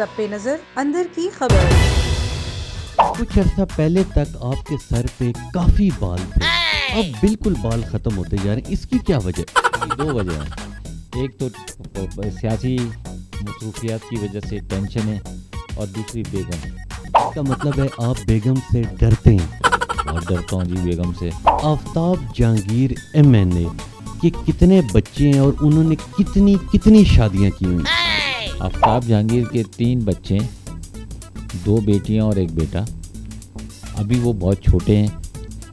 سب پہ نظر اندر کی خبر۔ کچھ عرصہ پہلے تک آپ کے سر پہ کافی بال تھے، اب بالکل بال ختم ہوتے جا رہے ہیں، اس کی کیا وجہ؟ دو وجہ ہیں، ایک تو سیاسی مصروفیات کی وجہ سے ٹینشن ہے، اور دوسری بیگم۔ اس کا مطلب ہے آپ بیگم سے ڈرتے ہیں؟ اور ڈرتا ہوں جی بیگم سے۔ آفتاب جہانگیر MNA کے کتنے بچے ہیں اور انہوں نے کتنی شادیاں کی ہوئی؟ آفتاب جہانگیر کے 3 بچے، 2 بیٹیاں اور 1 بیٹا۔ ابھی وہ بہت چھوٹے ہیں،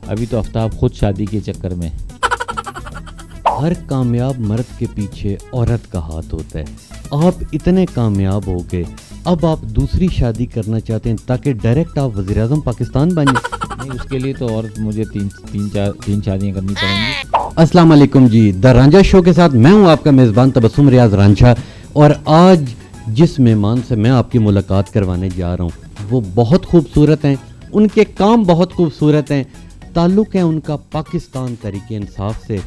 ابھی تو آفتاب خود شادی کے چکر میں۔ ہر کامیاب مرد کے پیچھے عورت کا ہاتھ ہوتا ہے۔ آپ اتنے کامیاب ہو گئے، اب آپ دوسری شادی کرنا چاہتے ہیں تاکہ ڈائریکٹ آپ وزیر اعظم پاکستان بن جائیں؟ نہیں، اس کے لیے تو اور مجھے تین شادیاں کرنی پڑیں گی۔ السلام علیکم جی، دا رانجھا شو کے ساتھ میں ہوں آپ کا میزبان تبسم ریاض رانجھا، اور آج جس مہمان سے میں آپ کی ملاقات کروانے جا رہا ہوں وہ بہت خوبصورت ہیں، ان کے کام بہت خوبصورت ہیں، تعلق ہے ان کا پاکستان تحریک انصاف سے،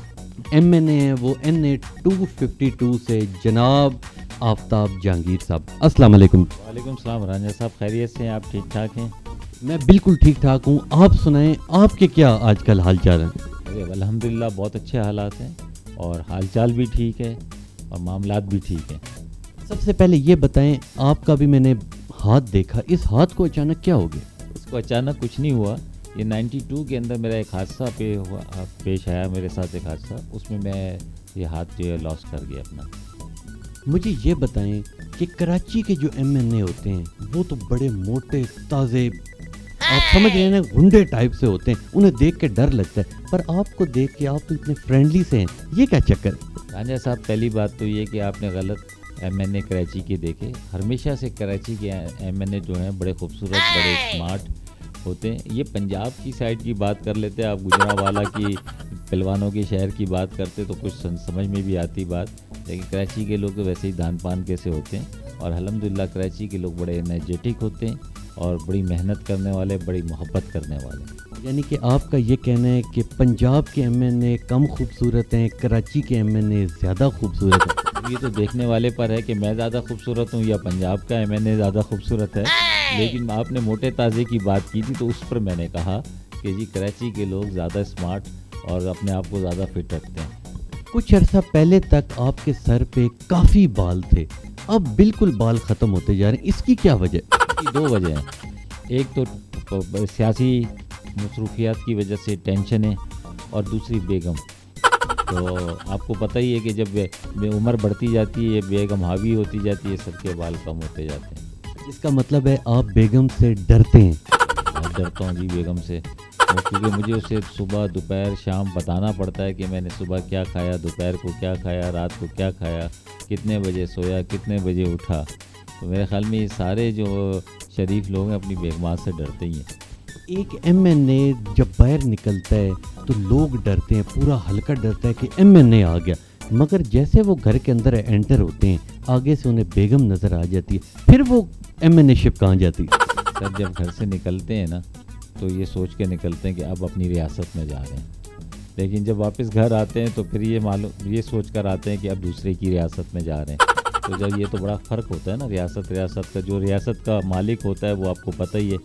MNA ہیں وہ NA 252 سے، جناب آفتاب جہانگیر صاحب۔ السلام علیکم۔ وعلیکم السلام رانجھا صاحب، خیریت سے ہیں؟ آپ ٹھیک ٹھاک ہیں؟ میں بالکل ٹھیک ٹھاک ہوں، آپ سنائیں آپ کے کیا آج کل حال چال ہیں؟ الحمدللہ بہت اچھے حالات ہیں، اور حال چال بھی ٹھیک ہے اور معاملات بھی ٹھیک ہیں۔ سب سے پہلے یہ بتائیں، آپ کا بھی میں نے ہاتھ دیکھا، اس ہاتھ کو اچانک کیا ہو گیا؟ اس کو اچانک کچھ نہیں ہوا، یہ 92 کے اندر میرا ایک حادثہ پیش آیا، میرے ساتھ ایک حادثہ، اس میں میں یہ ہاتھ جو ہے لاس کر گیا اپنا۔ مجھے یہ بتائیں کہ کراچی کے جو MNA ہوتے ہیں وہ تو بڑے موٹے تازے، آپ سمجھ رہے ہیں نا، گنڈے ٹائپ سے ہوتے ہیں، انہیں دیکھ کے ڈر لگتا ہے، پر آپ کو دیکھ کے آپ تو اتنے فرینڈلی سے ہیں، یہ کیا چکر ہے؟ رانجھا صاحب، پہلی بات تو یہ کہ آپ نے غلط MNA کراچی کے دیکھے۔ ہمیشہ سے کراچی کے MNA جو ہیں بڑے خوبصورت، بڑے اسمارٹ ہوتے ہیں۔ یہ پنجاب کی سائڈ کی بات کر لیتے ہیں آپ، گجرانوالہ کی، پلوانوں کے شہر کی بات کرتے تو کچھ سمجھ میں بھی آتی بات، لیکن کراچی کے لوگ تو ویسے ہی دان پان کیسے ہوتے ہیں، اور الحمدللہ کراچی کے لوگ بڑے انرجیٹک ہوتے ہیں اور بڑی محنت کرنے والے، بڑی محبت کرنے والے۔ یعنی کہ آپ کا یہ کہنا ہے کہ پنجاب کے MNA کم خوبصورت ہیں، کراچی کے MNA زیادہ خوبصورت ہیں؟ یہ تو دیکھنے والے پر ہے کہ میں زیادہ خوبصورت ہوں یا پنجاب کا MNA زیادہ خوبصورت ہے، لیکن آپ نے موٹے تازے کی بات کی تھی تو اس پر میں نے کہا کہ جی کراچی کے لوگ زیادہ اسمارٹ اور اپنے آپ کو زیادہ فٹ رکھتے ہیں۔ کچھ عرصہ پہلے تک آپ کے سر پہ کافی بال تھے، اب بالکل بال ختم ہوتے جا رہے ہیں، اس کی کیا وجہ؟ دو وجہ ہیں، ایک تو سیاسی مصروفیات کی وجہ سے ٹینشن ہے، اور دوسری بیگم۔ تو آپ کو پتہ ہی ہے کہ جب عمر بڑھتی جاتی ہے، بیگم حاوی ہوتی جاتی ہے، سب کے بال کم ہوتے جاتے ہیں۔ اس کا مطلب ہے آپ بیگم سے ڈرتے ہیں؟ اور ڈرتا ہوں جی بیگم سے، کیونکہ مجھے اسے صبح دوپہر شام بتانا پڑتا ہے کہ میں نے صبح کیا کھایا، دوپہر کو کیا کھایا، رات کو کیا کھایا، کتنے بجے سویا، کتنے بجے اٹھا۔ تو میرے خیال میں یہ سارے جو شریف لوگ ہیں اپنی بیگمات سے ڈرتے ہی ہیں۔ ایک MNA جب باہر نکلتا ہے تو لوگ ڈرتے ہیں، پورا حلقہ ڈرتا ہے کہ MNA آ گیا، مگر جیسے وہ گھر کے اندر انٹر ہوتے ہیں آگے سے انہیں بیگم نظر آ جاتی ہے، پھر وہ MNA شپ کہاں جاتی ہے؟ سر جب گھر سے نکلتے ہیں نا تو یہ سوچ کے نکلتے ہیں کہ اب اپنی ریاست میں جا رہے ہیں، لیکن جب واپس گھر آتے ہیں تو پھر یہ سوچ کر آتے ہیں کہ اب دوسرے کی ریاست میں جا رہے ہیں۔ تو جب یہ تو بڑا فرق ہوتا ہے نا، ریاست کا، جو ریاست کا مالک ہوتا ہے وہ آپ کو پتہ ہی ہے،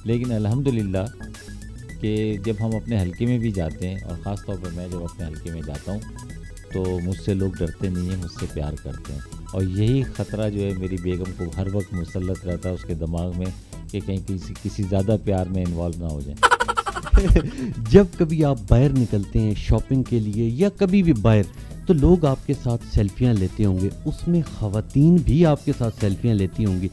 لیکن الحمدللہ کہ جب ہم اپنے حلقے میں بھی جاتے ہیں، اور خاص طور پر میں جب اپنے حلقے میں جاتا ہوں تو مجھ سے لوگ ڈرتے نہیں ہیں، مجھ سے پیار کرتے ہیں، اور یہی خطرہ جو ہے میری بیگم کو ہر وقت مسلط رہتا ہے اس کے دماغ میں کہ کہیں کسی زیادہ پیار میں انوالو نہ ہو جائیں۔ جب کبھی آپ باہر نکلتے ہیں شاپنگ کے لیے یا کبھی بھی باہر، تو لوگ آپ کے ساتھ سیلفیاں لیتے ہوں گے، اس میں خواتین بھی آپ کے ساتھ سیلفیاں لیتی ہوں گی،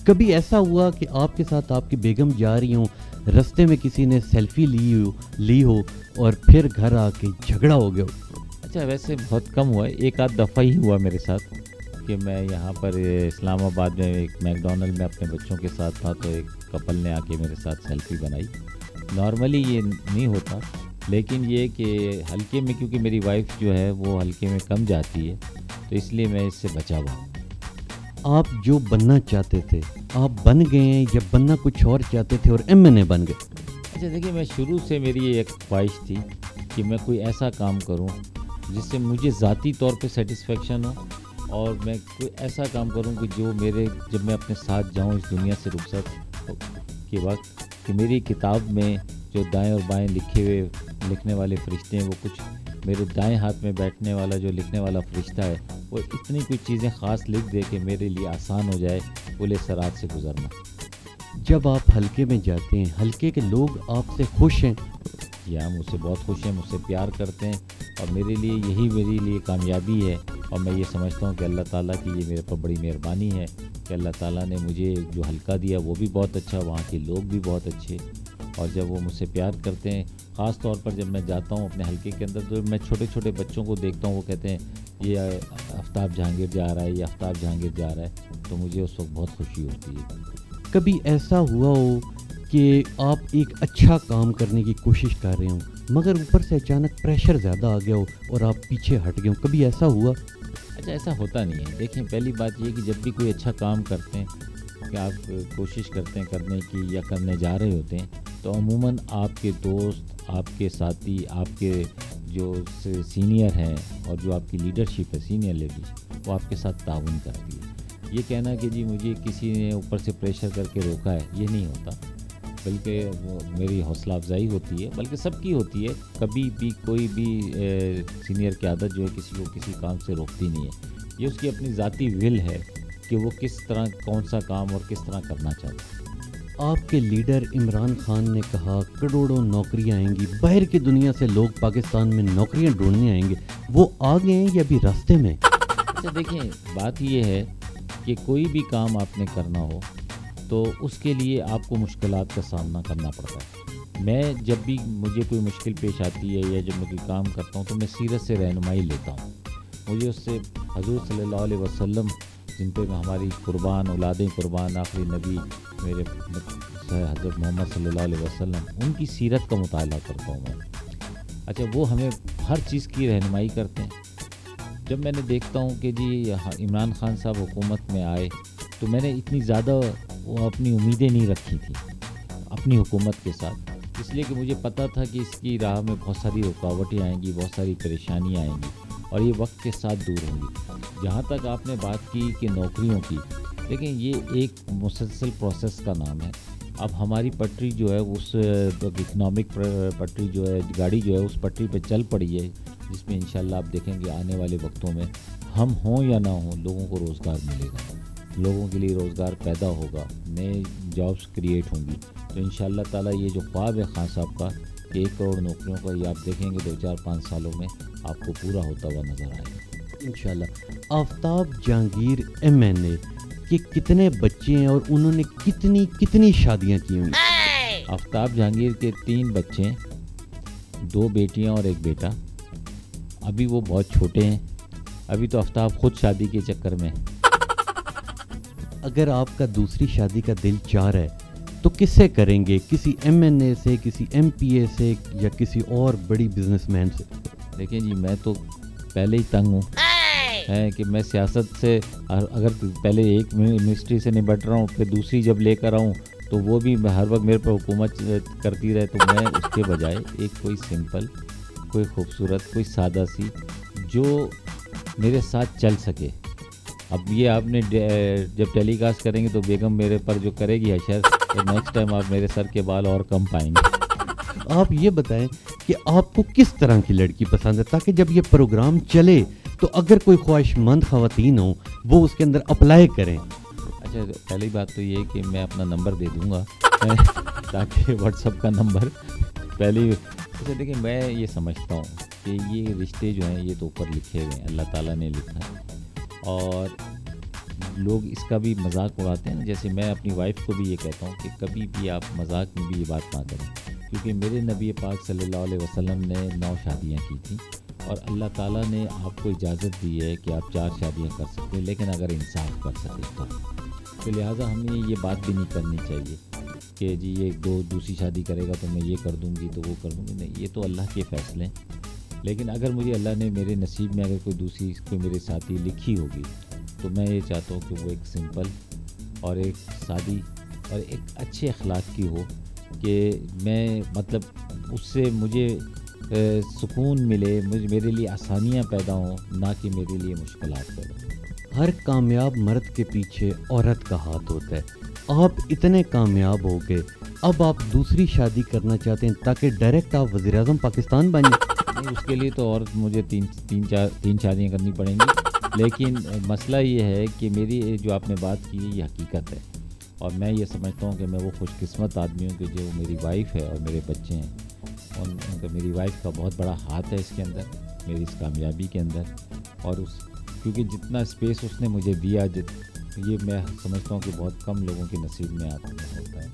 کبھی ایسا ہوا کہ آپ کے ساتھ آپ کی بیگم جا رہی ہوں، رستے میں کسی نے سیلفی لی ہو اور پھر گھر آ کے جھگڑا ہو گیا ہو؟ اچھا، ویسے بہت کم ہوا ہے، ایک آدھ دفعہ ہی ہوا میرے ساتھ کہ میں یہاں پر اسلام آباد میں ایک میکڈونلڈ میں اپنے بچوں کے ساتھ تھا، تو ایک کپل نے آ کے میرے ساتھ سیلفی بنائی۔ نارملی یہ نہیں ہوتا، لیکن یہ کہ حلقے میں کیونکہ میری وائف جو ہے وہ حلقے میں کم جاتی ہے تو اس لیے میں اس سے بچا ہوا۔ آپ جو بننا چاہتے تھے آپ بن گئے ہیں یا بننا کچھ اور چاہتے تھے اور MNA بن گئے؟ اچھا دیکھیے، میں شروع سے میری ایک خواہش تھی کہ میں کوئی ایسا کام کروں جس سے مجھے ذاتی طور پہ سیٹسفیکشن ہو اور میں کوئی ایسا کام کروں کہ جو میرے جب میں اپنے ساتھ جاؤں اس دنیا سے رخصت کے وقت کہ میری کتاب میں جو دائیں اور بائیں لکھنے والے فرشتے ہیں وہ کچھ میرے دائیں ہاتھ میں بیٹھنے والا جو لکھنے والا فرشتہ ہے وہ اتنی کچھ چیزیں خاص لکھ دے کہ میرے لیے آسان ہو جائے پل صراط سے گزرنا. جب آپ حلقے میں جاتے ہیں حلقے کے لوگ آپ سے خوش ہیں؟ یا مجھ سے بہت خوش ہیں, مجھ سے پیار کرتے ہیں, اور میرے لیے کامیابی ہے. اور میں یہ سمجھتا ہوں کہ اللہ تعالیٰ کی یہ میرے پر بڑی مہربانی ہے کہ اللہ تعالیٰ نے مجھے جو حلقہ دیا وہ بھی بہت اچھا, وہاں کے لوگ بھی بہت اچھے, اور جب وہ مجھ سے پیار کرتے ہیں, خاص طور پر جب میں جاتا ہوں اپنے حلقے کے اندر تو میں چھوٹے چھوٹے بچوں کو دیکھتا ہوں, وہ کہتے ہیں یہ آفتاب جہانگیر جا رہا ہے, یہ آفتاب جہانگیر جا رہا ہے, تو مجھے اس وقت بہت خوشی ہوتی ہے. کبھی ایسا ہوا ہو کہ آپ ایک اچھا کام کرنے کی کوشش کر رہے ہوں مگر اوپر سے اچانک پریشر زیادہ آ گیا ہو اور آپ پیچھے ہٹ گئے ہوں, کبھی ایسا ہوا؟ اچھا, ایسا ہوتا نہیں ہے. دیکھیں, پہلی بات یہ کہ جب بھی کوئی اچھا کام کرتے ہیں کہ آپ کوشش کرتے ہیں کرنے کی یا کرنے جا رہے ہوتے ہیں تو عموماً آپ کے دوست, آپ کے ساتھی, آپ کے جو سینئر ہیں اور جو آپ کی لیڈرشپ ہے, سینئر لیڈرشپ, وہ آپ کے ساتھ تعاون کرتی ہے. یہ کہنا کہ جی مجھے کسی نے اوپر سے پریشر کر کے روکا ہے, یہ نہیں ہوتا, بلکہ وہ میری حوصلہ افزائی ہوتی ہے, بلکہ سب کی ہوتی ہے. کبھی بھی کوئی بھی سینئر کی عادت جو ہے کسی کو کسی کام سے روکتی نہیں ہے. یہ اس کی اپنی ذاتی ول ہے کہ وہ کس طرح کون سا کام اور کس طرح کرنا چاہتا ہے. آپ کے لیڈر عمران خان نے کہا کروڑوں نوکریاں آئیں گی, باہر کی دنیا سے لوگ پاکستان میں نوکریاں ڈھونڈنے آئیں گے, وہ آ گئے ہیں یا ابھی راستے میں؟ اچھا دیکھیں, بات یہ ہے کہ کوئی بھی کام آپ نے کرنا ہو تو اس کے لیے آپ کو مشکلات کا سامنا کرنا پڑتا ہے. میں جب بھی مجھے کوئی مشکل پیش آتی ہے یا جب میں کوئی کام کرتا ہوں تو میں سیرت سے رہنمائی لیتا ہوں. مجھے اس سے حضور صلی اللہ علیہ وسلم جن پہ ہماری قربان اولادیں قربان, آخری نبی میرے حضرت محمد صلی اللہ علیہ وسلم, ان کی سیرت کا مطالعہ کرتا ہوں میں. اچھا, وہ ہمیں ہر چیز کی رہنمائی کرتے ہیں. جب میں نے دیکھتا ہوں کہ جی عمران خان صاحب حکومت میں آئے تو میں نے اتنی زیادہ وہ اپنی امیدیں نہیں رکھی تھیں اپنی حکومت کے ساتھ, اس لیے کہ مجھے پتہ تھا کہ اس کی راہ میں بہت ساری رکاوٹیں آئیں گی, بہت ساری پریشانیاں آئیں گی اور یہ وقت کے ساتھ دور ہوں گی. جہاں تک آپ نے بات کی کہ نوکریوں کی, لیکن یہ ایک مسلسل پروسیس کا نام ہے. اب ہماری پٹری جو ہے اس اکنامک پٹری جو ہے, گاڑی جو ہے اس پٹری پہ چل پڑی ہے, جس میں انشاءاللہ آپ دیکھیں گے آنے والے وقتوں میں ہم ہوں یا نہ ہوں لوگوں کو روزگار ملے گا, لوگوں کے لیے روزگار پیدا ہوگا, نئے جابس کریٹ ہوں گی. تو انشاءاللہ تعالیٰ یہ جو خواب ہے خان صاحب کا کہ 1 کروڑ نوکریوں کا, یہ آپ دیکھیں گے 2-4-5 سالوں میں آپ کو پورا ہوتا ہوا نظر آئے گا انشاءاللہ. آفتاب جہانگیر MNA کے کتنے بچے ہیں اور انہوں نے کتنی شادیاں کی ہوئی؟ آفتاب جہانگیر کے 3 بچے ہیں, 2 بیٹیاں اور 1 بیٹا. ابھی وہ بہت چھوٹے ہیں, ابھی تو آفتاب خود شادی کے چکر میں. اگر آپ کا دوسری شادی کا دل چاہ رہا ہے تو کس سے کریں گے؟ کسی MNA سے, کسی MPA سے یا کسی اور بڑی بزنس مین سے؟ دیکھیں جی, میں تو پہلے ہی تنگ ہوں ہے کہ میں سیاست سے اگر پہلے ایک منسٹری سے نبٹ رہا ہوں پھر دوسری جب لے کر آؤں تو وہ بھی ہر وقت میرے پر حکومت کرتی رہے, تو میں اس کے بجائے ایک کوئی سمپل, کوئی خوبصورت, کوئی سادہ سی جو میرے ساتھ چل سکے. اب یہ آپ نے جب ٹیلی کاسٹ کریں گے تو بیگم میرے پر جو کرے گی حشر, تو نیکسٹ ٹائم آپ میرے سر کے بال اور کم پائیں گے. آپ یہ بتائیں کہ آپ کو کس طرح کی لڑکی پسند ہے تاکہ جب یہ پروگرام چلے تو اگر کوئی خواہش مند خواتین ہوں وہ اس کے اندر اپلائی کریں. اچھا, پہلی بات تو یہ کہ میں اپنا نمبر دے دوں گا تاکہ واٹس ایپ کا نمبر پہلی. اچھا دیکھیں, میں یہ سمجھتا ہوں کہ یہ رشتے جو ہیں یہ تو اوپر لکھے ہوئے ہیں, اللہ تعالیٰ نے لکھا ہے, اور لوگ اس کا بھی مذاق اڑاتے ہیں. جیسے میں اپنی وائف کو بھی یہ کہتا ہوں کہ کبھی بھی آپ مذاق میں بھی یہ بات نہ کریں, کیونکہ میرے نبی پاک صلی اللہ علیہ وسلم نے 9 شادیاں کی تھیں اور اللہ تعالیٰ نے آپ کو اجازت دی ہے کہ آپ 4 شادیاں کر سکتے ہیں, لیکن اگر انصاف کر سکیں تو لہٰذا ہمیں یہ بات بھی نہیں کرنی چاہیے کہ جی یہ دوسری شادی کرے گا تو میں یہ کر دوں گی تو وہ کر دوں گی. نہیں, یہ تو اللہ کے فیصلے ہیں. لیکن اگر مجھے اللہ نے میرے نصیب میں اگر کوئی دوسری کوئی میرے ساتھی لکھی ہوگی تو میں یہ چاہتا ہوں کہ وہ ایک سمپل اور ایک سادی اور ایک اچھے اخلاق کی ہو, کہ میں مطلب اس سے مجھے سکون ملے, میرے لیے آسانیاں پیدا ہوں, نہ کہ میرے لیے مشکلات پیدا ہوں. ہر کامیاب مرد کے پیچھے عورت کا ہاتھ ہوتا ہے. آپ اتنے کامیاب ہو گئے, اب آپ دوسری شادی کرنا چاہتے ہیں تاکہ ڈائریکٹ آپ وزیر اعظم پاکستان بن جائیں. نہیں, اس کے لیے تو اور مجھے تین شادیاں کرنی پڑیں گی. لیکن مسئلہ یہ ہے کہ میری جو آپ نے بات کی ہے یہ حقیقت ہے, اور میں یہ سمجھتا ہوں کہ میں وہ خوش قسمت آدمی ہوں کہ جو میری وائف ہے اور میرے بچے ہیں, ان کا میری وائف کا بہت بڑا ہاتھ ہے اس کے اندر, میری اس کامیابی کے اندر. اور کیونکہ جتنا اسپیس اس نے مجھے دیا, یہ میں سمجھتا ہوں کہ بہت کم لوگوں کے نصیب میں ہوتا ہے.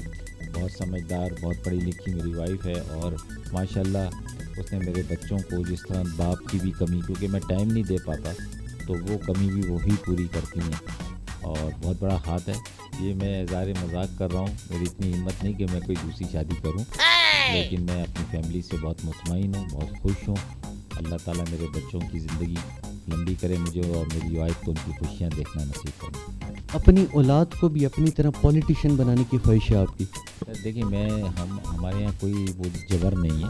بہت سمجھدار, بہت پڑھی لکھی میری وائف ہے, اور ماشاءاللہ اس نے میرے بچوں کو جس طرح باپ کی بھی کمی, کیونکہ میں ٹائم نہیں دے پاتا, تو وہ کمی بھی وہی پوری کرتی ہیں, اور بہت بڑا ہاتھ ہے. یہ میں ظاہر مذاق کر رہا ہوں, میری اتنی ہمت نہیں کہ میں کوئی دوسری شادی کروں, لیکن میں اپنی فیملی سے بہت مطمئن ہوں, بہت خوش ہوں. اللہ تعالیٰ میرے بچوں کی زندگی لمبی کرے مجھے, اور میری وائف کو ان کی خوشیاں دیکھنا نصیب کرے. اپنی اولاد کو بھی اپنی طرح پولیٹیشین بنانے کی خواہش ہے آپ کی؟ دیکھیں, ہمارے یہاں کوئی وہ جبر نہیں ہے,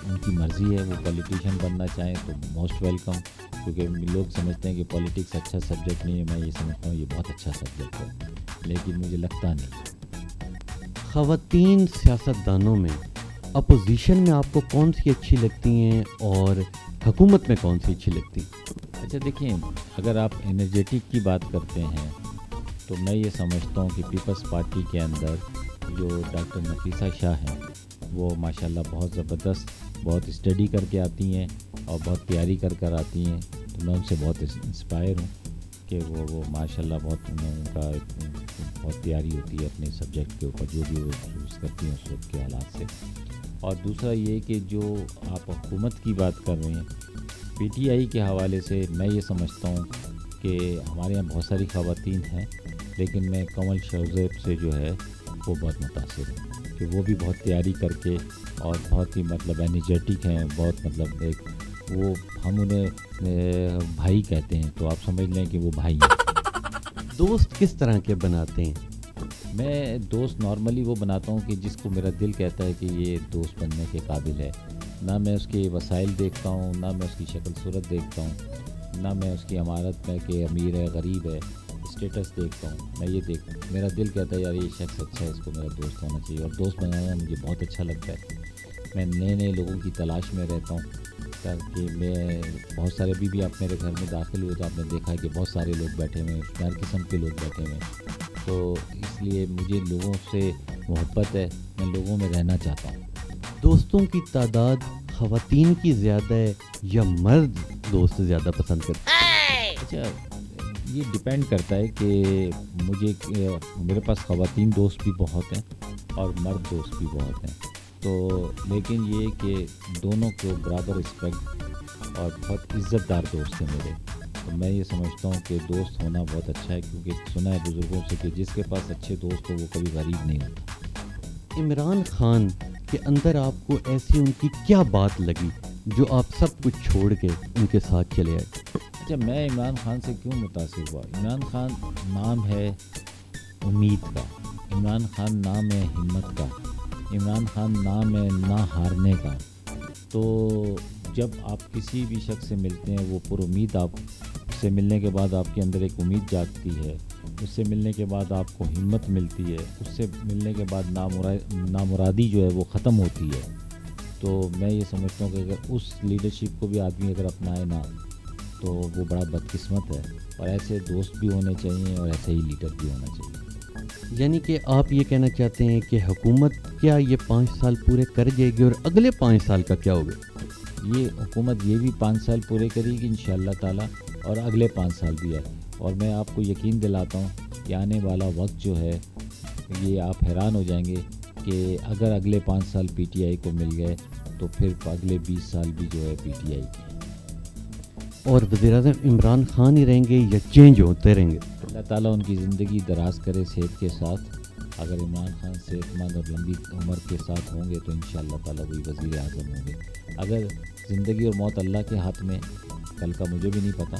ان کی مرضی ہے, وہ پولیٹیشین بننا چاہیں تو موسٹ ویلکم. کیونکہ لوگ سمجھتے ہیں کہ پولیٹکس اچھا سبجیکٹ نہیں ہے, میں یہ سمجھتا ہوں یہ بہت اچھا سبجیکٹ ہے, لیکن مجھے لگتا نہیں. خواتین سیاستدانوں میں اپوزیشن میں آپ کو کون سی اچھی لگتی ہیں اور حکومت میں کون سی اچھی لگتی ہیں؟ اچھا دیکھیں, اگر آپ انرجیٹک کی بات کرتے ہیں تو میں یہ سمجھتا ہوں کہ پیپلز پارٹی کے اندر جو ڈاکٹر نفیسہ شاہ ہیں وہ ماشاءاللہ بہت زبردست, بہت اسٹڈی کر کے آتی ہیں اور بہت تیاری کر آتی ہیں. تو میں ان سے بہت انسپائر ہوں کہ وہ ماشاءاللہ بہت ان کا بہت تیاری ہوتی ہے اپنے سبجیکٹ کے اوپر, جو بھی وہ چوز کرتی ہیں اس وقت کے حالات سے. اور دوسرا یہ کہ جو آپ حکومت کی بات کر رہے ہیں, پی ٹی آئی کے حوالے سے میں یہ سمجھتا ہوں کہ ہمارے یہاں بہت ساری خواتین ہیں, لیکن میں کنول شوزیب سے جو ہے وہ بہت متاثر ہوں کہ وہ بھی بہت تیاری کر کے اور بہت ہی مطلب انرجیٹک ہیں, بہت مطلب ایک وہ ہم انہیں بھائی کہتے ہیں, تو آپ سمجھ لیں کہ وہ بھائی ہیں. دوست کس طرح کے بناتے ہیں؟ میں دوست نارملی وہ بناتا ہوں کہ جس کو میرا دل کہتا ہے کہ یہ دوست بننے کے قابل ہے. نہ میں اس کے وسائل دیکھتا ہوں, نہ میں اس کی شکل صورت دیکھتا ہوں, نہ میں اس کی عمارت میں کہ امیر ہے غریب ہے اسٹیٹس دیکھتا ہوں. میں یہ میرا دل کہتا ہے یار یہ شخص اچھا ہے, اس کو میرا دوست ہونا چاہیے. اور دوست بنانا مجھے بہت اچھا لگتا ہے. میں نئے لوگوں کی تلاش میں رہتا ہوں, تاکہ میں بہت سارے بھی آپ میرے گھر میں داخل ہوئے تو آپ نے دیکھا ہے کہ بہت سارے لوگ بیٹھے ہوئے ہیں, ہر قسم کے لوگ بیٹھے ہوئے ہیں. تو اس لیے مجھے لوگوں سے محبت ہے, میں لوگوں میں رہنا چاہتا ہوں. دوستوں کی تعداد خواتین کی زیادہ ہے یا مرد دوست زیادہ پسند کرتے ہیں؟ اچھا یہ ڈپینڈ کرتا ہے کہ میرے پاس خواتین دوست بھی بہت ہیں اور مرد دوست بھی بہت ہیں. تو لیکن یہ کہ دونوں کو برابر رسپیکٹ اور بہت عزت دار دوست ہیں میرے. تو میں یہ سمجھتا ہوں کہ دوست ہونا بہت اچھا ہے, کیونکہ سنا ہے بزرگوں سے کہ جس کے پاس اچھے دوست ہو وہ کبھی غریب نہیں ہوتا. عمران خان کے اندر آپ کو ایسی ان کی کیا بات لگی جو آپ سب کچھ چھوڑ کے ان کے ساتھ چلے آئے؟ اچھا میں عمران خان سے کیوں متاثر ہوا؟ عمران خان نام ہے امید کا, عمران خان نام ہے ہمت کا, عمران خان نام ہے نہ ہارنے کا. تو جب آپ کسی بھی شخص سے ملتے ہیں وہ پر امید, آپ سے ملنے کے بعد آپ کے اندر ایک امید جاگتی ہے, اس سے ملنے کے بعد آپ کو ہمت ملتی ہے, اس سے ملنے کے بعد نامرادی جو ہے وہ ختم ہوتی ہے. تو میں یہ سمجھتا ہوں کہ اگر اس لیڈرشپ کو بھی آدمی اگر اپنائے نا تو وہ بڑا بدقسمت ہے. اور ایسے دوست بھی ہونے چاہیے اور ایسے ہی لیڈر بھی ہونا چاہیے. یعنی کہ آپ یہ کہنا چاہتے ہیں کہ حکومت کیا یہ 5 سال پورے کر جائے گی اور اگلے 5 سال کا کیا ہوگا؟ یہ حکومت یہ بھی 5 سال پورے کرے گی انشاءاللہ تعالیٰ, اور اگلے 5 سال بھی ہے. اور میں آپ کو یقین دلاتا ہوں کہ آنے والا وقت جو ہے یہ آپ حیران ہو جائیں گے کہ اگر اگلے 5 سال پی ٹی آئی کو مل گئے تو پھر اگلے 20 سال بھی جو ہے پی ٹی آئی کے. اور وزیر اعظم عمران خان ہی رہیں گے یا چینج ہوتے رہیں گے؟ اللہ تعالیٰ ان کی زندگی دراز کرے صحت کے ساتھ. اگر عمران خان صحت مند اور لمبی عمر کے ساتھ ہوں گے تو انشاءاللہ تعالیٰ وہی وزیر اعظم ہوں گے. اگر زندگی اور موت اللہ کے ہاتھ میں, کل کا مجھے بھی نہیں پتہ,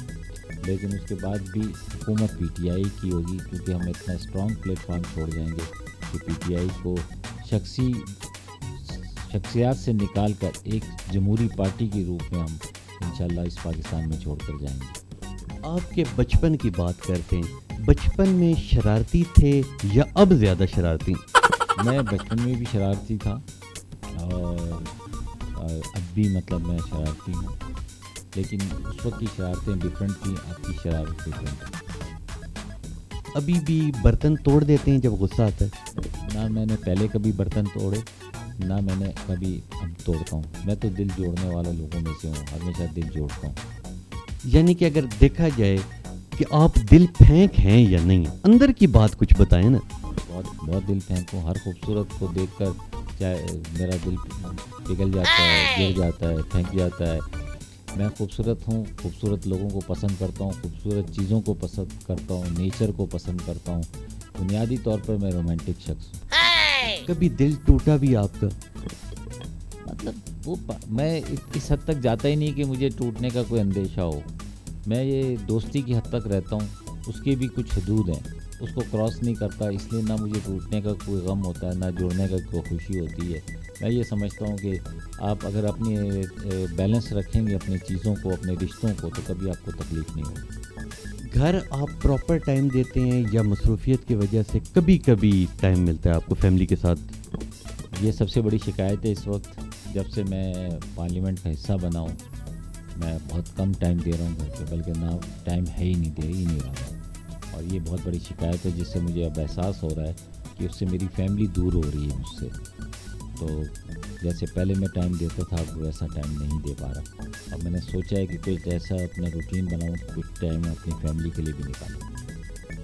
لیکن اس کے بعد بھی حکومت پی ٹی آئی کی ہوگی, کیونکہ ہم اتنا اسٹرانگ پلیٹ فارم چھوڑ جائیں گے کہ پی ٹی آئی کو شخصیات سے نکال کر ایک جمہوری پارٹی کے روپ میں ہم انشاءاللہ اس پاکستان میں چھوڑ کر جائیں گے. آپ کے بچپن کی بات کرتے ہیں، بچپن میں شرارتی تھے یا اب زیادہ شرارتی؟ میں بچپن میں بھی شرارتی تھا اور اب بھی مطلب میں شرارتی ہوں، لیکن اس وقت کی شرارتیں ڈفرینٹ تھیں، اب کی شرارت ڈفرینٹ ہے۔ ابھی بھی برتن توڑ دیتے ہیں جب غصہ آتا ہے؟ نہ میں نے پہلے کبھی برتن توڑے، نہ میں نے کبھی اب توڑتا ہوں۔ میں تو دل جوڑنے والے لوگوں میں سے ہوں، ہمیشہ دل جوڑتا ہوں۔ یعنی کہ اگر دیکھا جائے کہ آپ دل پھینک ہیں یا نہیں، اندر کی بات کچھ بتائیں نا۔ بہت دل پھینک ہوں، ہر خوبصورت کو دیکھ کر چاہے میرا دل پگھل جاتا ہے، گر جاتا ہے، پھینک جاتا ہے۔ میں خوبصورت ہوں، خوبصورت لوگوں کو پسند کرتا ہوں، خوبصورت چیزوں کو پسند کرتا ہوں، نیچر کو پسند کرتا ہوں۔ بنیادی طور پر میں رومانٹک شخص ہوں۔ کبھی دل ٹوٹا بھی آپ کا؟ مطلب وہ میں اس حد تک جاتا ہی نہیں کہ مجھے ٹوٹنے کا کوئی اندیشہ ہو۔ میں یہ دوستی کی حد تک رہتا ہوں، اس کی بھی کچھ حدود ہیں، اس کو کراس نہیں کرتا، اس لیے نہ مجھے ٹوٹنے کا کوئی غم ہوتا ہے، نہ جڑنے کا کوئی خوشی ہوتی ہے۔ میں یہ سمجھتا ہوں کہ آپ اگر اپنی بیلنس رکھیں گے اپنی چیزوں کو، اپنے رشتوں کو، تو کبھی آپ کو تکلیف نہیں ہوگی۔ گھر آپ پراپر ٹائم دیتے ہیں یا مصروفیت کی وجہ سے کبھی کبھی ٹائم ملتا ہے آپ کو فیملی کے ساتھ؟ یہ سب سے بڑی شکایت ہے اس وقت، جب سے میں پارلیمنٹ کا حصہ بنا ہوں۔ میں بہت کم ٹائم دے رہا ہوں گھر پہ، بلکہ نہ ٹائم ہے ہی نہیں، دے ہی نہیں رہا، اور یہ بہت بڑی شکایت ہے، جس سے مجھے اب احساس ہو رہا ہے کہ اس سے میری فیملی دور ہو رہی ہے مجھ سے۔ تو جیسے پہلے میں ٹائم دیتا تھا، اب ویسا ٹائم نہیں دے پا رہا۔ اب میں نے سوچا ہے کہ کچھ ایسا اپنا روٹین بناؤں، کچھ ٹائم اپنی فیملی کے لیے بھی نکالوں۔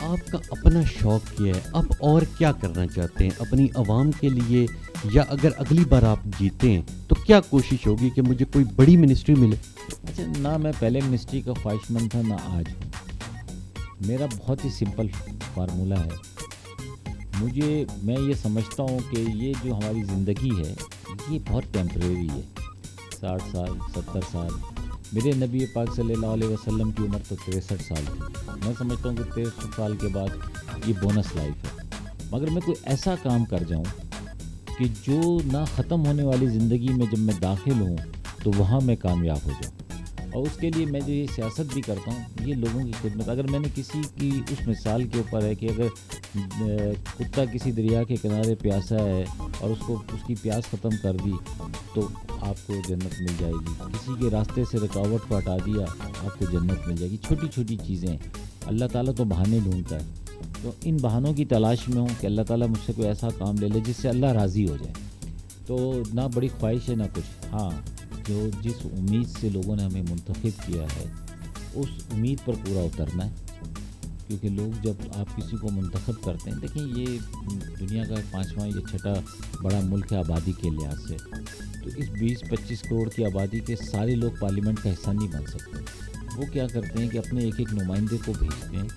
آپ کا اپنا شوق کیا ہے، اب اور کیا کرنا چاہتے ہیں اپنی عوام کے لیے، یا اگر اگلی بار آپ جیتے ہیں تو کیا کوشش ہوگی کہ مجھے کوئی بڑی منسٹری ملے؟ اچھا، نہ میں پہلے منسٹری کا خواہش مند تھا، نہ آج ہوں۔ میرا بہت ہی سمپل فارمولہ ہے، میں یہ سمجھتا ہوں کہ یہ جو ہماری زندگی ہے یہ بہت ٹیمپریری ہے۔ 60 سال، 70 سال، میرے نبی پاک صلی اللہ علیہ وسلم کی عمر تو 63 سال تھی۔ میں سمجھتا ہوں کہ 63 سال کے بعد یہ بونس لائف ہے، مگر میں کوئی ایسا کام کر جاؤں کہ جو نہ ختم ہونے والی زندگی میں جب میں داخل ہوں تو وہاں میں کامیاب ہو جاؤں۔ اور اس کے لیے میں جو یہ سیاست بھی کرتا ہوں، یہ لوگوں کی خدمت۔ اگر میں نے کسی کی اس مثال کے اوپر ہے کہ اگر کتا کسی دریا کے کنارے پیاسا ہے اور اس کی پیاس ختم کر دی تو آپ کو جنت مل جائے گی۔ کسی کے راستے سے رکاوٹ کو ہٹا دیا، آپ کو جنت مل جائے گی۔ چھوٹی چھوٹی چیزیں، اللہ تعالیٰ تو بہانے ڈھونڈتا ہے، تو ان بہانوں کی تلاش میں ہوں کہ اللہ تعالیٰ مجھ سے کوئی ایسا کام لے لے جس سے اللہ راضی ہو جائے۔ تو نہ بڑی خواہش ہے نہ کچھ، ہاں جو جس امید سے لوگوں نے ہمیں منتخب کیا ہے اس امید پر پورا اترنا ہے۔ کیونکہ لوگ جب آپ کسی کو منتخب کرتے ہیں، دیکھیں یہ دنیا کا 5واں یا 6واں بڑا ملک ہے آبادی کے لحاظ سے، تو اس 20-25 کروڑ کی آبادی کے سارے لوگ پارلیمنٹ کا حصہ نہیں بن سکتے۔ وہ کیا کرتے ہیں کہ اپنے ایک نمائندے کو بھیجتے ہیں۔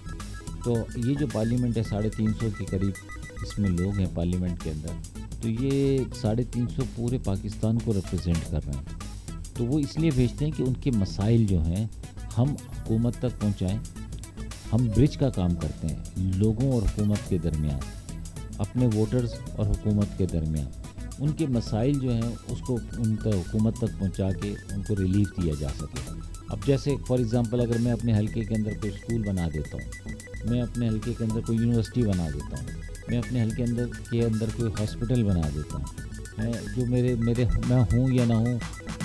تو یہ جو پارلیمنٹ ہے 350 کے قریب اس میں لوگ ہیں پارلیمنٹ کے اندر، تو یہ 350 پورے پاکستان کو ریپرزینٹ کر رہے ہیں۔ تو وہ اس لیے بھیجتے ہیں کہ ان کے مسائل جو ہیں ہم حکومت تک پہنچائیں۔ ہم برج کا کام کرتے ہیں لوگوں اور حکومت کے درمیان، اپنے ووٹرز اور حکومت کے درمیان۔ ان کے مسائل جو ہیں اس کو ان کا حکومت تک پہنچا کے ان کو ریلیف دیا جا سکے۔ اب جیسے فار ایگزامپل اگر میں اپنے حلقے کے اندر کوئی اسکول بنا دیتا ہوں، میں اپنے حلقے کے اندر کوئی یونیورسٹی بنا دیتا ہوں، میں اپنے حلقے کے اندر کوئی ہاسپٹل بنا دیتا ہوں، جو میں ہوں یا نہ ہوں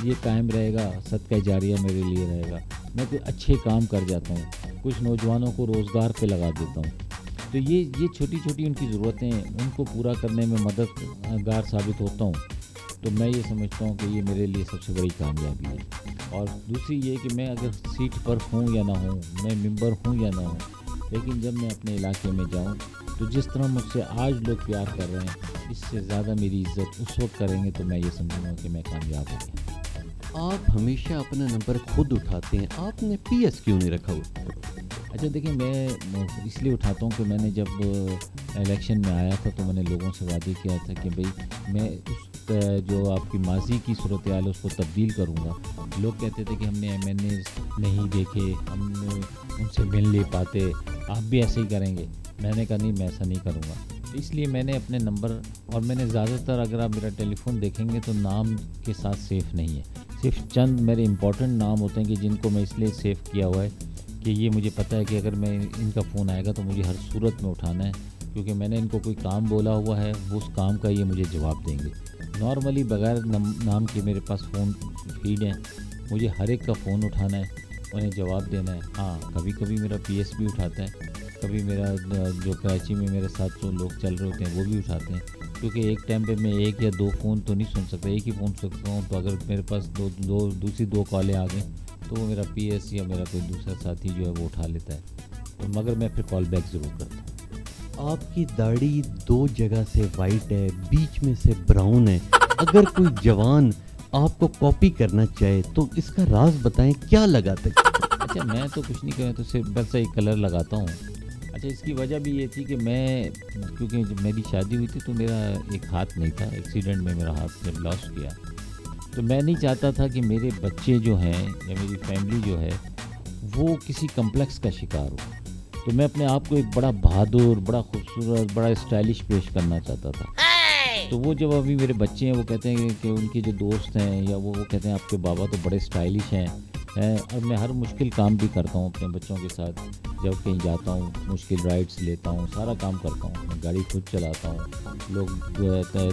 یہ قائم رہے گا، صدقہ جاریہ میرے لیے رہے گا۔ میں کوئی اچھے کام کر جاتا ہوں، کچھ نوجوانوں کو روزگار پہ لگا دیتا ہوں، تو یہ چھوٹی چھوٹی ان کی ضرورتیں ہیں، ان کو پورا کرنے میں مددگار ثابت ہوتا ہوں۔ تو میں یہ سمجھتا ہوں کہ یہ میرے لیے سب سے بڑی کامیابی ہے۔ اور دوسری یہ کہ میں اگر سیٹ پر ہوں یا نہ ہوں، میں ممبر ہوں یا نہ ہوں، لیکن جب میں اپنے علاقے میں جاؤں تو جس طرح مجھ سے آج لوگ پیار کر رہے ہیں، اس سے زیادہ میری عزت اس وقت کریں گے تو میں یہ سمجھوں گا کہ میں کامیاب ہو گیا۔ آپ ہمیشہ اپنا نمبر خود اٹھاتے ہیں، آپ نے پی ایس کیوں نہیں رکھا ہوا؟ اچھا دیکھیں، میں اس لیے اٹھاتا ہوں کہ میں نے جب الیکشن میں آیا تھا تو میں نے لوگوں سے وعدے کیا تھا کہ بھئی میں اس جو آپ کی ماضی کی صورتحال ہے اس کو تبدیل کروں گا۔ لوگ کہتے تھے کہ ہم نے ایم این اے نہیں دیکھے، ہم ان سے مل نہیں پاتے، آپ بھی ایسے ہی کریں گے۔ میں نے کہا نہیں، میں ایسا نہیں کروں گا۔ اس لیے میں نے اپنے نمبر، اور میں نے زیادہ تر اگر آپ میرا ٹیلی فون دیکھیں گے تو نام کے ساتھ سیف نہیں ہے، صرف چند میرے امپورٹنٹ نام ہوتے ہیں کہ جن کو میں اس لیے سیو کیا ہوا ہے کہ یہ مجھے پتہ ہے کہ اگر میں ان کا فون آئے گا تو مجھے ہر صورت میں اٹھانا ہے، کیونکہ میں نے ان کو کوئی کام بولا ہوا ہے، وہ اس کام کا یہ مجھے جواب دیں گے۔ نارملی بغیر نام کے میرے پاس فون فیڈ ہیں، مجھے ہر ایک کا فون اٹھانا ہے، انہیں جواب دینا ہے۔ ہاں کبھی کبھی میرا پی ایس بھی اٹھاتا ہے، کبھی میرا جو کراچی میں میرے ساتھ جو لوگ چل رہے ہوتے ہیں وہ بھی اٹھاتے ہیں، کیونکہ ایک ٹائم پہ میں ایک یا دو فون تو نہیں سن سکتا، ایک ہی فون سن سکتا ہوں، تو اگر میرے پاس دوسری دو کالیں آ گئیں تو وہ میرا پی ایس یا میرا کوئی دوسرا ساتھی جو ہے وہ اٹھا لیتا ہے، تو مگر میں پھر کال بیک ضرور کرتا ہوں۔ آپ کی داڑھی دو جگہ سے وائٹ ہے، بیچ میں سے براؤن ہے، اگر کوئی جوان آپ کو کاپی کرنا چاہے تو اس کا راز بتائیں، کیا لگاتے؟ اچھا میں تو کچھ نہیں کرتا، تو صرف بس ایک کلر لگاتا ہوں۔ اچھا اس کی وجہ بھی یہ تھی کہ میں کیونکہ جب میری شادی ہوئی تھی تو میرا ایک ہاتھ نہیں تھا، ایکسیڈنٹ میں میرا ہاتھ جب لاس کیا، تو میں نہیں چاہتا تھا کہ میرے بچے جو ہیں یا میری فیملی جو ہے وہ کسی کمپلیکس کا شکار ہو، تو میں اپنے آپ کو ایک بڑا بہادر، بڑا خوبصورت، بڑا اسٹائلش پیش کرنا چاہتا تھا۔ تو وہ جب ابھی میرے بچے ہیں وہ کہتے ہیں کہ ان کے جو دوست ہیں یا وہ کہتے ہیں آپ کے بابا تو بڑے اسٹائلش ہیں، اور میں ہر مشکل کام بھی کرتا ہوں اپنے بچوں کے ساتھ، جب کہیں جاتا ہوں مشکل رائڈس لیتا ہوں، سارا کام کرتا ہوں، میں گاڑی خود چلاتا ہوں، لوگ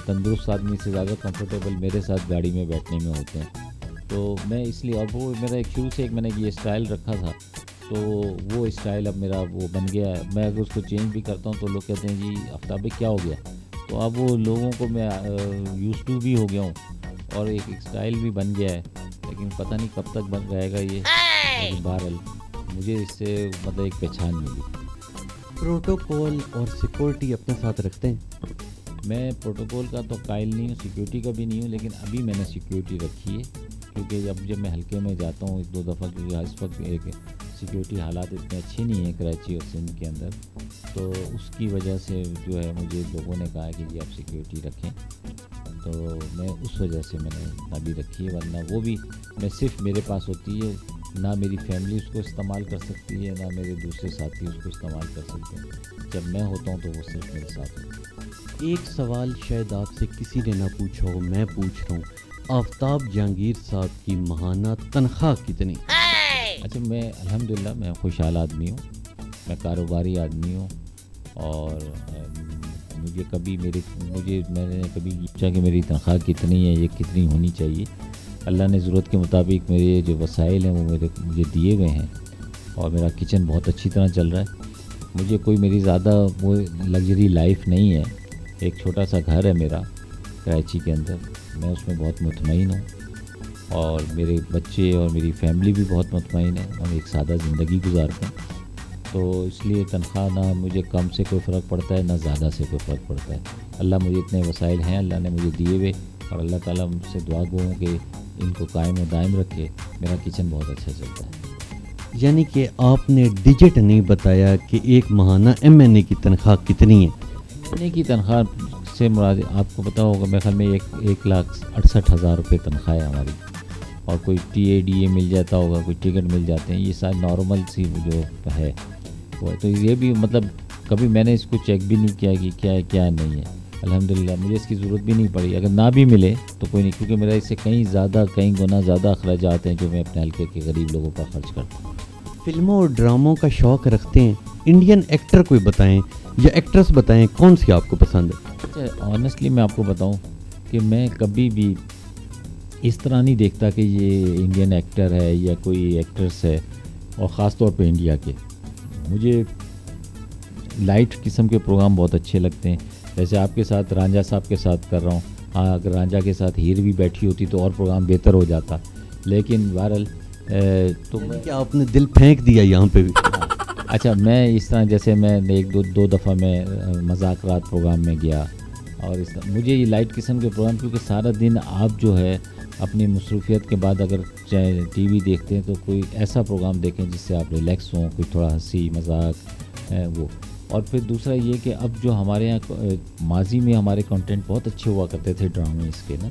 تندرست آدمی سے زیادہ کمفرٹیبل میرے ساتھ گاڑی میں بیٹھنے میں ہوتے ہیں، تو میں اس لیے، اور وہ میرا ایک شروع سے ایک میں نے یہ اسٹائل رکھا تھا، تو وہ اسٹائل اب میرا وہ بن گیا ہے، میں اگر اس کو چینج بھی کرتا ہوں تو لوگ کہتے ہیں جی آفتاب کیا ہو گیا، تو اب وہ لوگوں کو میں یوز ٹو بھی ہو گیا ہوں اور ایک اسٹائل بھی بن گیا ہے، لیکن پتہ نہیں کب تک بن رہے گا یہ، لیکن بہرحال مجھے اس سے مطلب ایک پہچان ملی۔ پروٹوکول اور سیکورٹی اپنے ساتھ رکھتے ہیں؟ میں پروٹوکول کا تو قائل نہیں ہوں، سیکیورٹی کا بھی نہیں ہوں، لیکن ابھی میں نے سیکیورٹی رکھی ہے، کیونکہ جب میں حلقے میں جاتا ہوں ایک دو دفعہ، کیونکہ اس وقت ایک سیکیورٹی حالات اتنے اچھے نہیں ہیں کراچی اور سندھ کے اندر، تو اس کی وجہ سے جو ہے مجھے لوگوں نے کہا کہ جی آپ سیکیورٹی رکھیں، تو میں اس وجہ سے میں نے ابھی رکھی ہے، ورنہ وہ بھی میں صرف میرے پاس ہوتی ہے، نہ میری فیملی اس کو استعمال کر سکتی ہے، نہ میرے دوسرے ساتھی اس کو استعمال کر سکتے ہیں، جب میں ہوتا ہوں تو وہ صرف میرے ساتھ ہوتا ہے۔ ایک سوال شاید آپ سے کسی نے نہ پوچھا ہو، میں پوچھ رہا ہوں، آفتاب جہانگیر صاحب کی ماہانہ تنخواہ کتنی؟ اچھا میں الحمدللہ میں خوشحال آدمی ہوں، میں کاروباری آدمی ہوں، اور میں نے کبھی پوچھا کہ میری تنخواہ کتنی ہے، یہ کتنی ہونی چاہیے، اللہ نے ضرورت کے مطابق میرے جو وسائل ہیں وہ مجھے دیے ہوئے ہیں، اور میرا کچن بہت اچھی طرح چل رہا ہے، مجھے کوئی میری زیادہ وہ لگژری لائف نہیں ہے، ایک چھوٹا سا گھر ہے میرا کراچی کے اندر، میں اس میں بہت مطمئن ہوں، اور میرے بچے اور میری فیملی بھی بہت مطمئن ہے، ہم ایک سادہ زندگی گزارتے ہیں، تو اس لیے تنخواہ نہ مجھے کم سے کوئی فرق پڑتا ہے نہ زیادہ سے کوئی فرق پڑتا ہے، اللہ مجھے اتنے وسائل ہیں اللہ نے مجھے دیے ہوئے، اور اللہ تعالیٰ مجھ سے دعا گو ہوں کہ ان کو قائم و دائم رکھے، میرا کچن بہت اچھا چلتا ہے۔ یعنی کہ آپ نے ڈیجٹ نہیں بتایا کہ ایک ماہانہ ایم این اے کی تنخواہ کتنی ہے؟ ایم این اے کی تنخواہ سے مراد آپ کو پتا ہوگا، میرے خیال میں 1,68,000 روپے تنخواہ ہے ہماری، اور کوئی ٹی اے ڈی اے مل جاتا ہوگا، کوئی ٹکٹ مل جاتے ہیں، یہ ساری نارمل سی جو ہے وہ، تو یہ بھی مطلب کبھی میں نے اس کو چیک بھی نہیں کیا کہ کیا ہے کیا نہیں ہے، الحمدللہ مجھے اس کی ضرورت بھی نہیں پڑی، اگر نہ بھی ملے تو کوئی نہیں، کیونکہ میرا اس سے کہیں گنا زیادہ اخراجات ہیں جو میں اپنے حلقے کے غریب لوگوں پر خرچ کرتا ہوں۔ فلموں اور ڈراموں کا شوق رکھتے ہیں، انڈین ایکٹر کوئی بتائیں یا ایکٹریس بتائیں، کون سی آپ کو پسند ہے؟ اچھا آنیسٹلی میں آپ کو بتاؤں کہ میں کبھی بھی اس طرح نہیں دیکھتا کہ یہ انڈین ایکٹر ہے یا کوئی ایکٹرس ہے، اور خاص طور پہ انڈیا کے، مجھے لائٹ قسم کے پروگرام بہت اچھے لگتے ہیں، جیسے آپ کے ساتھ رانجھا صاحب کے ساتھ کر رہا ہوں، ہاں اگر رانجھا کے ساتھ ہیر بھی بیٹھی ہوتی تو اور پروگرام بہتر ہو جاتا، لیکن بہرحال تو کہ آپ نے دل پھینک دیا یہاں پہ بھی؟ اچھا میں اس طرح جیسے میں ایک دو دفعہ میں مذاکرات پروگرام میں گیا، اور اس طرح مجھے یہ لائٹ قسم کے پروگرام، کیونکہ سارا دن آپ جو ہے اپنی مصروفیت کے بعد اگر ٹی وی دیکھتے ہیں تو کوئی ایسا پروگرام دیکھیں جس سے آپ ریلیکس ہوں، کوئی تھوڑا ہنسی مذاق وہ، اور پھر دوسرا یہ کہ اب جو ہمارے یہاں ماضی میں ہمارے کنٹینٹ بہت اچھے ہوا کرتے تھے ڈرامے اس کے نا،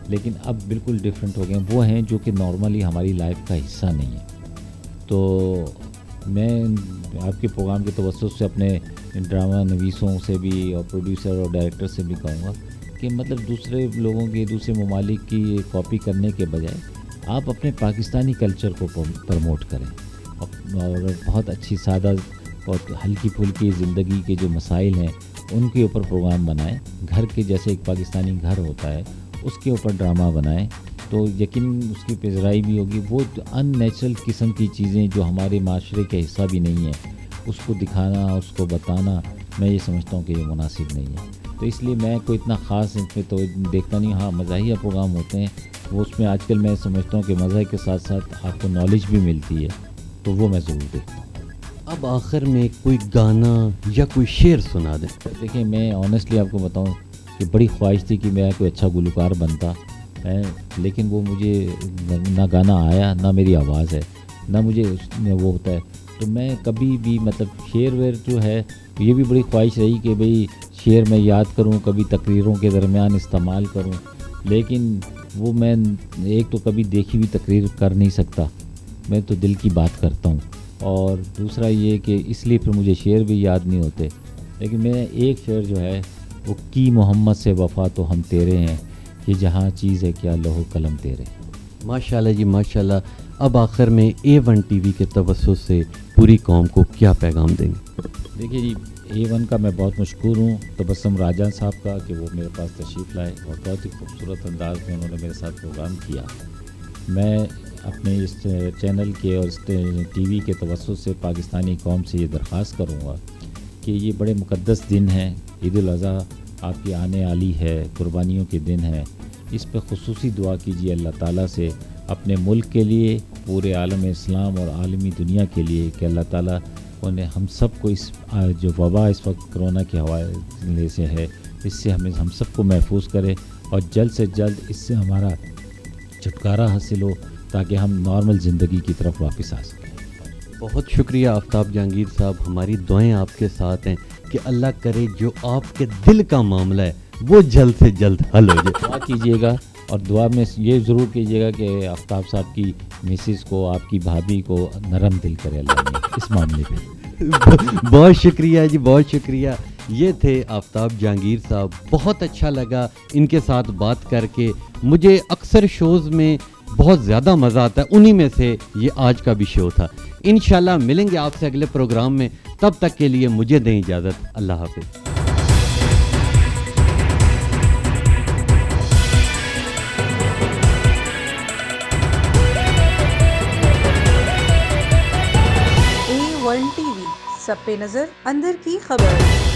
لیکن اب بالکل ڈیفرنٹ ہو گئے ہیں، وہ ہیں جو کہ نارملی ہماری لائف کا حصہ نہیں ہے، تو میں آپ کے پروگرام کے توسط سے اپنے ڈرامہ نویسوں سے بھی اور پروڈیوسر اور ڈائریکٹر سے بھی کہوں گا کہ مطلب دوسرے لوگوں کی، دوسرے ممالک کی کاپی کرنے کے بجائے آپ اپنے پاکستانی کلچر کو پروموٹ کریں، اور بہت اچھی سادہ اور ہلکی پھلکی زندگی کے جو مسائل ہیں ان کے اوپر پروگرام بنائیں. گھر کے جیسے ایک پاکستانی گھر ہوتا ہے اس کے اوپر ڈرامہ بنائیں تو یقین اس کی پذیرائی بھی ہوگی. وہ ان نیچرل قسم کی چیزیں جو ہمارے معاشرے کا حصہ بھی نہیں ہیں اس کو دکھانا, اس کو بتانا, میں یہ سمجھتا ہوں کہ یہ مناسب نہیں ہے. تو اس لیے میں کوئی اتنا خاص اس میں تو دیکھتا نہیں. ہاں مزاحیہ پروگرام ہوتے ہیں وہ اس میں آج کل میں سمجھتا ہوں کہ مزاح کے ساتھ ساتھ آپ کو نالج بھی ملتی ہے تو وہ میں ضرور دیکھتا ہوں. اب آخر میں کوئی گانا یا کوئی شعر سنا دیں. دیکھیں میں آنیسٹلی آپ کو بتاؤں کہ بڑی خواہش تھی کہ میں کوئی اچھا گلوکار بنتا لیکن وہ مجھے نہ گانا آیا, نہ میری آواز ہے, نہ مجھے وہ ہوتا ہے. تو میں کبھی بھی مطلب شعر ویر جو ہے یہ بھی بڑی خواہش رہی کہ بھئی شعر میں یاد کروں, کبھی تقریروں کے درمیان استعمال کروں, لیکن وہ میں ایک تو کبھی دیکھی ہوئی تقریر کر نہیں سکتا, میں تو دل کی بات کرتا ہوں. اور دوسرا یہ کہ اس لیے پھر مجھے شعر بھی یاد نہیں ہوتے. لیکن میں ایک شعر جو ہے وہ کی محمد سے وفا تو ہم تیرے ہیں, یہ جہاں چیز ہے کیا لوح قلم تیرے. ماشاءاللہ جی ماشاءاللہ. اب آخر میں A1 ٹی وی کے توسط سے پوری قوم کو کیا پیغام دیں گے؟ دیکھیے جی A1 کا میں بہت مشکور ہوں تبسم راجہ صاحب کا کہ وہ میرے پاس تشریف لائے اور بہت ہی خوبصورت انداز میں انہوں نے میرے ساتھ پروگرام کیا. میں اپنے اس چینل کے اور اس ٹی وی کے توسط سے پاکستانی قوم سے یہ درخواست کروں گا کہ یہ بڑے مقدس دن ہیں, عید الاضحیٰ آپ کی آنے والی ہے, قربانیوں کے دن ہے. اس پہ خصوصی دعا کیجیے اللہ تعالیٰ سے اپنے ملک کے لیے, پورے عالم اسلام اور عالمی دنیا کے لیے کہ اللہ تعالیٰ انہیں ہم سب کو اس جو وبا اس وقت کرونا کے حوالے سے ہے اس سے ہم سب کو محفوظ کرے اور جلد سے جلد اس سے ہمارا چھٹکارا حاصل ہو تاکہ ہم نارمل زندگی کی طرف واپس آ سکیں. بہت شکریہ آفتاب جہانگیر صاحب. ہماری دعائیں آپ کے ساتھ ہیں کہ اللہ کرے جو آپ کے دل کا معاملہ ہے وہ جلد سے جلد حل ہو جائے. دعا کیجیے گا اور دعا میں یہ ضرور کیجیے گا کہ آفتاب صاحب کی مسز کو, آپ کی بھابھی کو نرم دل کرے اللہ نے اس معاملے پہ. بہت شکریہ جی, بہت شکریہ. یہ تھے آفتاب جہانگیر صاحب. بہت اچھا لگا ان کے ساتھ بات کر کے. مجھے اکثر شوز میں بہت زیادہ مزہ آتا ہے, انہی میں سے یہ آج کا بھی شو تھا. انشاءاللہ ملیں گے آپ سے اگلے پروگرام میں. تب تک کے لیے مجھے دیں اجازت. اللہ حافظ. A1 TV, سب پہ نظر, اندر کی خبر.